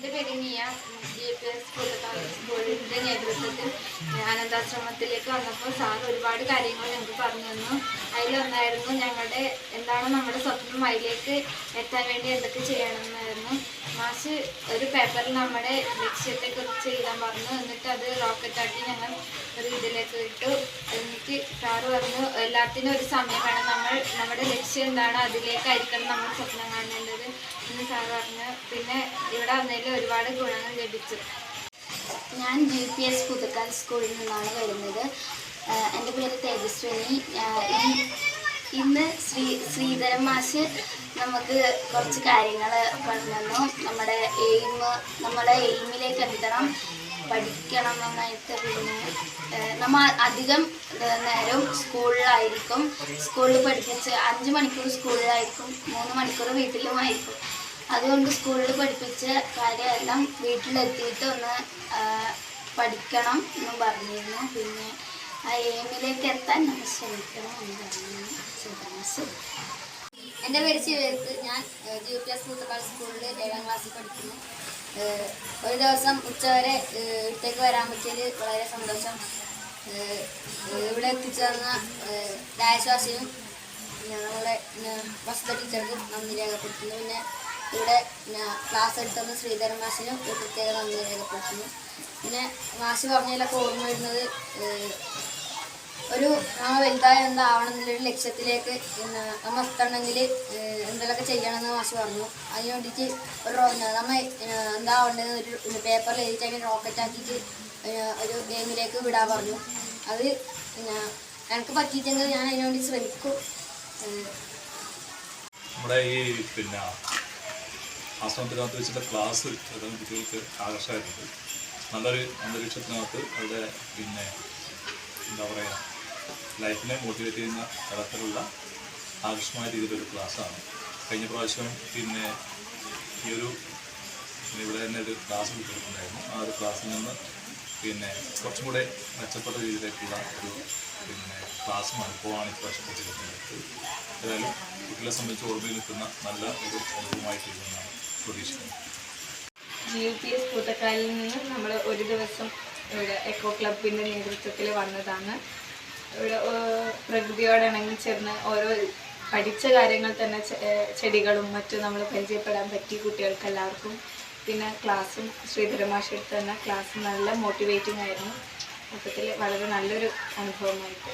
എൻ്റെ പേര് നിയ. GPS സ്കൂളിൻ്റെ നേതൃത്വത്തിൽ അനാഥാശ്രമത്തിലേക്ക് വന്നപ്പോൾ സാർ ഒരുപാട് കാര്യങ്ങൾ ഞങ്ങൾക്ക് പറഞ്ഞു തന്നു. അതിലൊന്നായിരുന്നു ഞങ്ങളുടെ എന്താണ് നമ്മുടെ സ്വപ്നം അതിലേക്ക് എത്താൻ വേണ്ടി എന്തൊക്കെ ചെയ്യണമെന്നായിരുന്നു. മാഷ് ഒരു പേപ്പറിൽ നമ്മുടെ ലക്ഷ്യത്തെക്കുറിച്ച് എഴുതാൻ പറഞ്ഞു. എന്നിട്ട് അത് റോക്കറ്റാക്കി ഞങ്ങൾ ഒരു ഇതിലേക്ക് ഇട്ടു. എന്നിട്ട് സാറ് പറഞ്ഞു എല്ലാത്തിനും ഒരു സമയം വേണം, നമ്മുടെ ലക്ഷ്യം എന്താണ് അതിലേക്കായിരിക്കണം നമ്മൾ സ്വപ്നം കാണേണ്ടത് എന്ന് സാർ പറഞ്ഞു. പിന്നെ ഇവിടെ വന്നതിൽ ഒരുപാട് ഗുണങ്ങൾ ലഭിച്ചു. ഞാൻ GPS പുതുക്കാൽ സ്കൂളിൽ നിന്നാണ് വരുന്നത്. എൻ്റെ പേര് തേജസ്വിനി. ഇന്ന് ശ്രീധരൻ മാഷ് നമുക്ക് കുറച്ച് കാര്യങ്ങൾ പറഞ്ഞു തന്നു. നമ്മളെ എയിമിലേക്ക് എത്തണം, പഠിക്കണം നന്നായിട്ട്. പിന്നെ നമ്മൾ അധികം നേരം സ്കൂളിലായിരിക്കും. സ്കൂളിൽ പഠിപ്പിച്ച് 5 മണിക്കൂർ സ്കൂളിലായിരിക്കും, 3 മണിക്കൂർ വീട്ടിലുമായിരിക്കും. അതുകൊണ്ട് സ്കൂളിൽ പഠിപ്പിച്ച കാര്യമെല്ലാം വീട്ടിലെത്തിയിട്ട് ഒന്ന് പഠിക്കണം എന്നും പറഞ്ഞിരുന്നു. പിന്നെ ആ എയിമിലേക്ക് എത്താൻ നമ്മൾ ശ്രമിക്കണം എന്ന് പറഞ്ഞിരുന്നു. എൻ്റെ പേര് ശിവത്ത്. ഞാൻ GPS പുതുക്കാൽ സ്കൂളിൽ 7ാം ക്ലാസ്സിൽ പഠിക്കുന്നു. ഒരു ദിവസം ഉച്ചവരെ ഇവിടത്തേക്ക് വരാൻ പറ്റിയതിൽ വളരെ സന്തോഷം. ഇവിടെ എത്തിച്ചേർന്ന രാജശ്വാസിനും ഞങ്ങളുടെ വസ്തു ടീച്ചർക്കും നന്ദി രേഖപ്പെടുത്തുന്നു. പിന്നെ ഇവിടെ ക്ലാസ് എടുത്തുന്ന ശ്രീധരൻ മാഷിനും ഒരു പ്രത്യേക നന്ദി രേഖപ്പെടുത്തുന്നു. പിന്നെ മാഷ് പറഞ്ഞതിലൊക്കെ ഓർമ്മ വരുന്നത് നമ്മൾ വലുതായ എന്താവണം എന്നുള്ളൊരു ലക്ഷ്യത്തിലേക്ക് നമ്മൾ എത്തണമെങ്കിൽ എന്തെങ്കിലുമൊക്കെ ചെയ്യണമെന്ന് മാഷ് പറഞ്ഞു. അതിന് വേണ്ടിയിട്ട് നമ്മൾ എന്താവേണ്ടതെന്ന് ഒരു പേപ്പറിൽ എഴുതിയിട്ട് അതിന് റോക്കറ്റാക്കിയിട്ട് ഒരു ഗെയിമിലേക്ക് വിടാൻ പറഞ്ഞു. അത് എനിക്ക് പറ്റിയിട്ടെങ്കിൽ ഞാൻ അതിനു വേണ്ടി ശ്രമിക്കും. നമ്മുടെ ഈ ആശ്രമത്തിനകത്ത് വെച്ചിട്ട് ക്ലാസ് കുട്ടികൾക്ക് ആകർഷകമായിട്ടുണ്ട്. നല്ലൊരു അന്തരീക്ഷത്തിനകത്ത് അവരുടെ എന്താ പറയുക, ലൈഫിനെ മോട്ടിവേറ്റ് ചെയ്യുന്ന തരത്തിലുള്ള ആകർഷമായ രീതിയിലൊരു ക്ലാസ്സാണ്. കഴിഞ്ഞ പ്രാവശ്യം ഈ ഒരു ഇവിടെ തന്നെ ഒരു ക്ലാസ് കുട്ടികൾക്കുണ്ടായിരുന്നു. ആ ഒരു ക്ലാസ്സിൽ നിന്ന് കുറച്ചും കൂടെ മെച്ചപ്പെട്ട രീതിയിലേക്കുള്ള ഒരു ക്ലാസ്സുമാണ് ഇപ്പോഴാണ് ഇപ്രാവശ്യം കുട്ടികൾക്ക്. ഏതായാലും കുട്ടികളെ സംബന്ധിച്ച് ഓർമ്മയിൽ നിൽക്കുന്ന നല്ല ഒരു അനുഭവമായിട്ടിരുന്നാണ് പ്രതീക്ഷിക്കുന്നത്. GPS പുതുക്കാലിൽ നിന്ന് നമ്മൾ ഒരു ദിവസം ഇവിടെ എക്കോ ക്ലബിൻ്റെ നേതൃത്വത്തിൽ വന്നതാണ്. ഇവിടെ പ്രകൃതിയോടിണങ്ങി ചേർന്ന് ഓരോ പഠിച്ച കാര്യങ്ങൾ തന്നെ ചെടികളും മറ്റും നമ്മൾ പരിചയപ്പെടാൻ പറ്റി കുട്ടികൾക്ക് എല്ലാവർക്കും. പിന്നെ ക്ലാസ്സും ശ്രീധരൻ മാഷ് എടുത്ത് തന്നെ ക്ലാസ് നല്ല മോട്ടിവേറ്റിംഗ് ആയിരുന്നു. മൊത്തത്തിൽ വളരെ നല്ലൊരു അനുഭവമായിട്ട്.